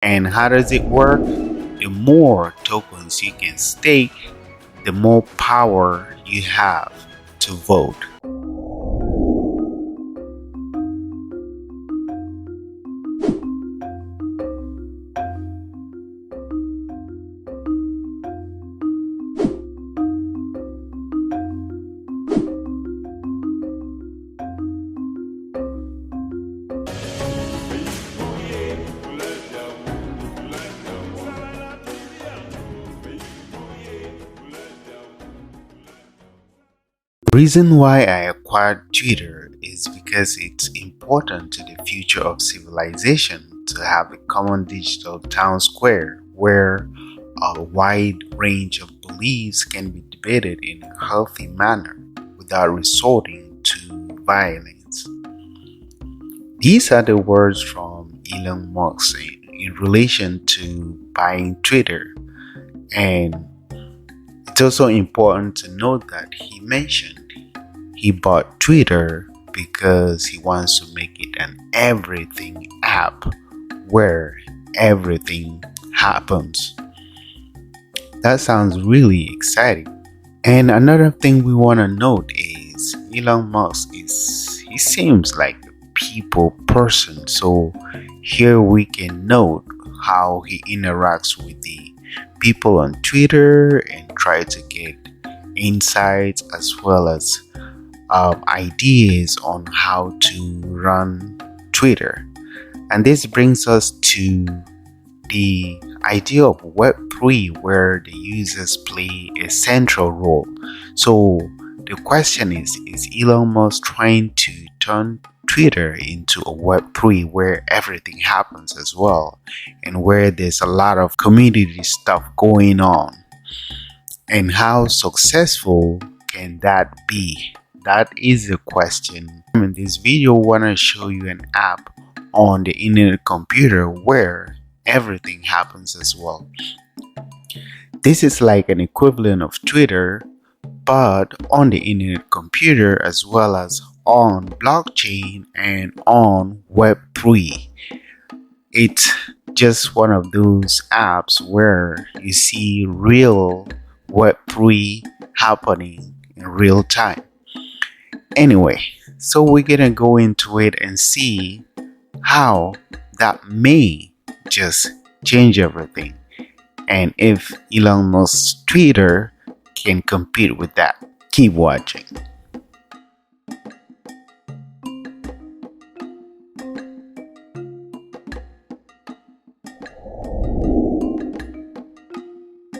And how does it work? The more tokens you can stake, the more power you have to vote. The reason why I acquired Twitter is because it's important to the future of civilization to have a common digital town square where a wide range of beliefs can be debated in a healthy manner without resorting to violence. These are the words from Elon Musk in relation to buying Twitter, and it's also important to note that he mentioned he bought Twitter because he wants to make it an everything app where everything happens. That sounds really exciting. And another thing we want to note is Elon Musk he seems like a people person. So here we can note how he interacts with the people on Twitter and try to get insights as well as ideas on how to run Twitter. And this brings us to the idea of Web3, where the users play a central role. So the question is Elon Musk trying to turn Twitter into a Web3 where everything happens as well, and where there's a lot of community stuff going on? And how successful can that be? That is the question. In this video, I want to show you an app on the internet computer where everything happens as well. This is like an equivalent of Twitter, but on the internet computer as well as on blockchain and on Web3. It's just one of those apps where you see real Web3 happening in real time. Anyway, so we're gonna go into it and see how that may just change everything, and if Elon Musk's Twitter can compete with that. Keep watching.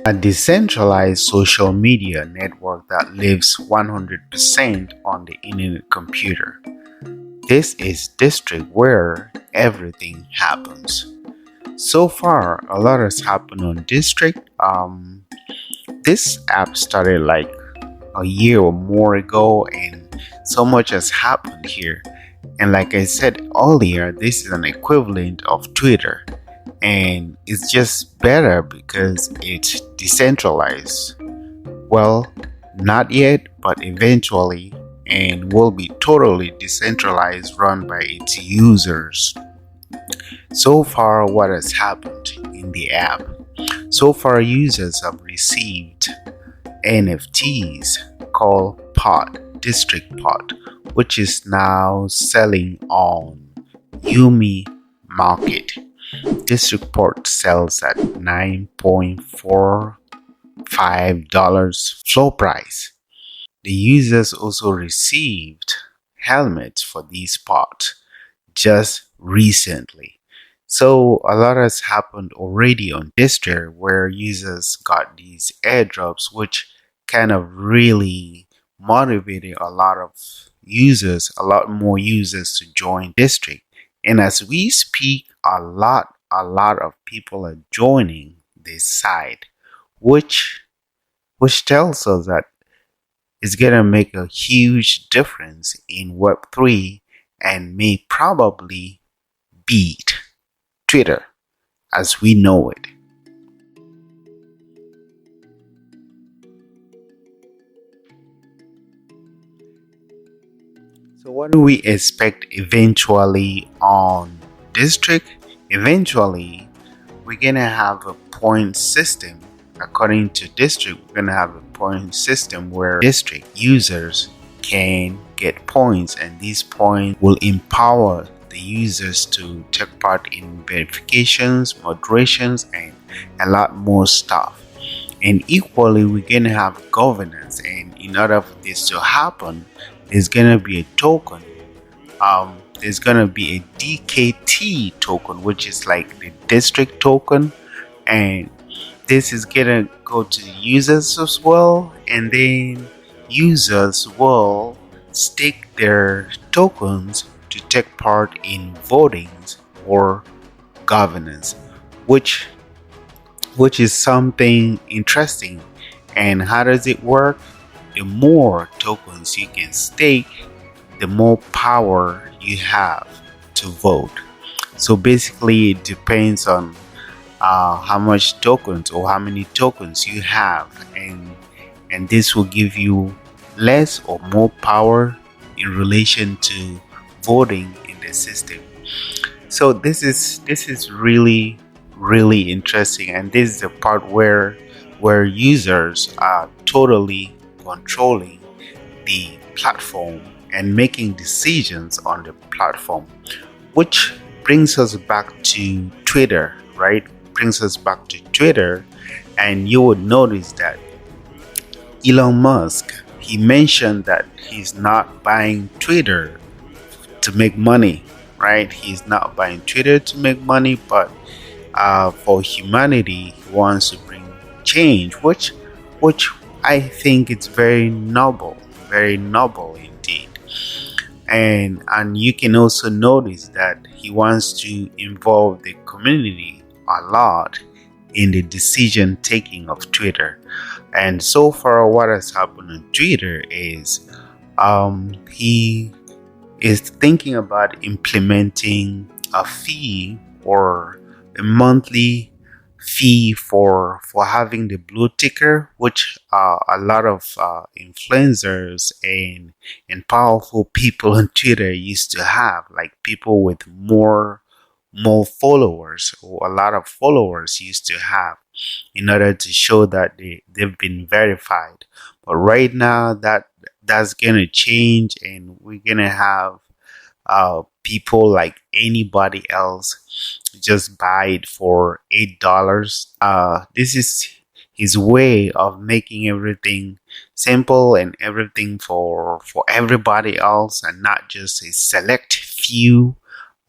A decentralized social media network that lives 100% on the internet computer. This is Distrikt, where everything happens. So far, a lot has happened on Distrikt. This app started like a year or more ago, and so much has happened here. And like I said earlier, this is an equivalent of Twitter. And it's just better because it's decentralized. Well, not yet, but eventually, and will be totally decentralized, run by its users. So far, what has happened in the app? So far, users have received NFTs called Distrikt Pot, which is now selling on Yumi Market. This report sells at $9.45 floor price. The users also received helmets for these pots just recently. So a lot has happened already on Distrikt, where users got these airdrops, which kind of really motivated a lot more users to join Distrikt. And as we speak, a lot of people are joining this side, which tells us that it's gonna make a huge difference in Web3 and may probably beat Twitter as we know it. So what do we expect eventually on Distrikt? Eventually, we're gonna have a point system. According to Distrikt, we're gonna have a point system where Distrikt users can get points, and these points will empower the users to take part in verifications, moderations, and a lot more stuff. And equally, we're gonna have governance, and in order for this to happen, there's gonna be a token. There's gonna be a DKT token, which is like the Distrikt token, and this is gonna go to the users as well, and then users will stake their tokens to take part in votings or governance, which is something interesting. And how does it work? The more tokens you can stake, the more power you have to vote. So basically, it depends on how much tokens or how many tokens you have, and this will give you less or more power in relation to voting in the system. So this is really interesting, and this is the part where users are totally controlling the platform and making decisions on the platform, which brings us back to Twitter, right? Brings us back to Twitter, and you would notice that Elon Musk, he mentioned that he's not buying Twitter to make money, right? He's not buying Twitter to make money, but for humanity, he wants to bring change, which I think it's very noble indeed. And you can also notice that he wants to involve the community a lot in the decision taking of Twitter. And so far, what has happened on Twitter is he is thinking about implementing a fee or a monthly fee for having the blue ticker, which a lot of influencers and powerful people on Twitter used to have, like people with more followers or a lot of followers used to have, in order to show that they've been verified. But right now that's gonna change, and we're gonna have people like anybody else just buy it for $8. This is his way of making everything simple and everything for everybody else, and not just a select few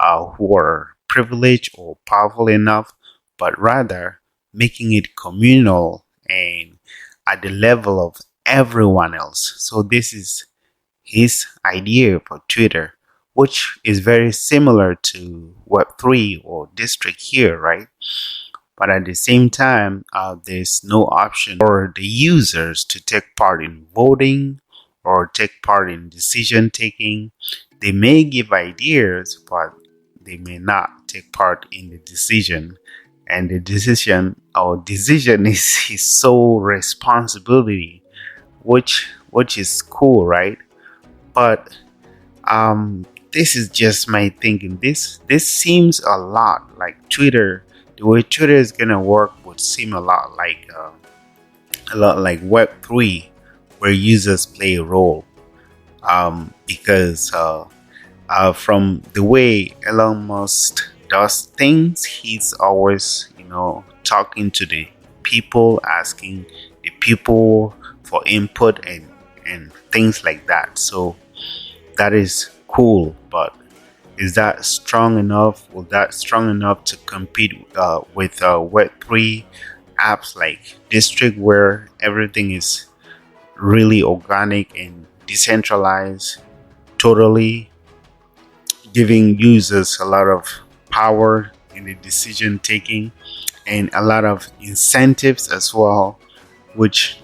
who are privileged or powerful enough, but rather making it communal and at the level of everyone else. So this is his idea for Twitter, which is very similar to Web3 or Distrikt here, right? But at the same time, there's no option for the users to take part in voting or take part in decision taking. They may give ideas, but they may not take part in the decision. And the decision is his sole responsibility, which is cool, right? But this is just my thinking. This seems a lot like Twitter. The way Twitter is gonna work would seem a lot like Web3, where users play a role. Because from the way Elon Musk does things, he's always talking to the people, asking the people for input and things like that. So that is cool, but is that strong enough? Will that strong enough to compete with Web3 apps like Distrikt, where everything is really organic and decentralized, totally giving users a lot of power in the decision taking and a lot of incentives as well, which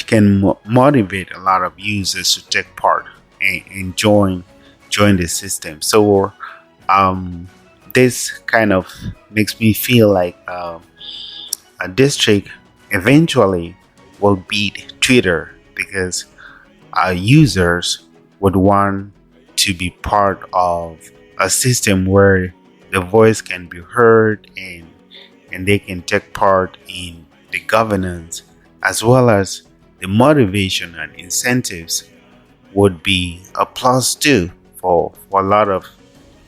can motivate a lot of users to take part and join the system. So this kind of makes me feel like a Distrikt eventually will beat Twitter, because users would want to be part of a system where the voice can be heard, and and they can take part in the governance, as well as the motivation and incentives would be a plus too for a lot of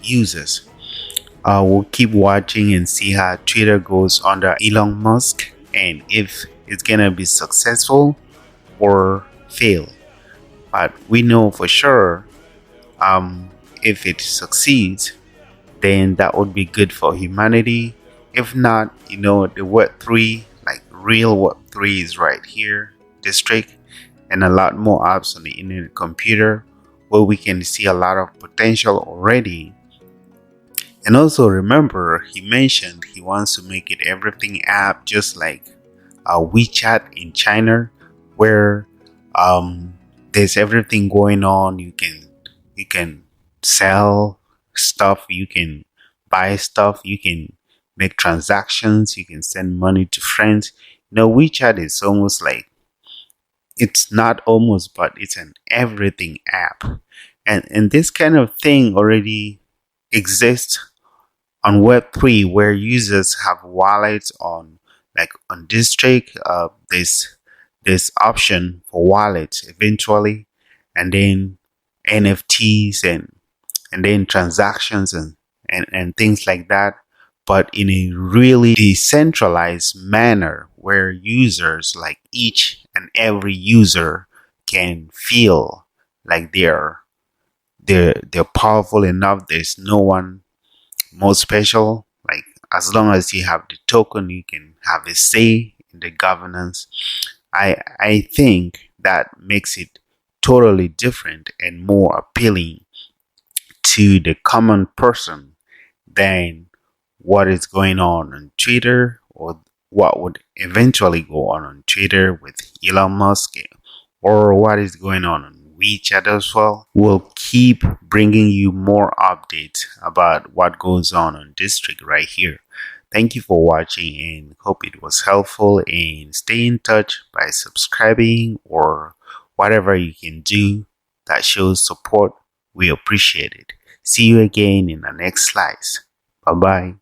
users. We'll keep watching and see how Twitter goes under Elon Musk, and if it's gonna be successful or fail. But we know for sure, if it succeeds, then that would be good for humanity. If not, the Web3, like real Web3, is right here, Distrikt, and a lot more apps on the internet computer where we can see a lot of potential already. And also remember, he mentioned he wants to make it everything app, just like WeChat in China, where there's everything going on. You can sell stuff, you can buy stuff, you can make transactions, you can send money to friends. WeChat is almost like, it's not almost, but it's an everything app, and this kind of thing already exists on Web3, where users have wallets on, like on Distrikt. This option for wallets eventually, and then NFTs, and then transactions, and things like that, but in a really decentralized manner, where users, like each and every user, can feel like they're powerful enough. There's no one more special. Like, as long as you have the token, you can have a say in the governance. I think that makes it totally different and more appealing to the common person than what is going on Twitter, or what would eventually go on Twitter with Elon Musk, or what is going on WeChat as well. We'll keep bringing you more updates about what goes on Distrikt right here. Thank you for watching, and hope it was helpful, and stay in touch by subscribing or whatever you can do that shows support. We appreciate it. See you again in the next slice. Bye bye.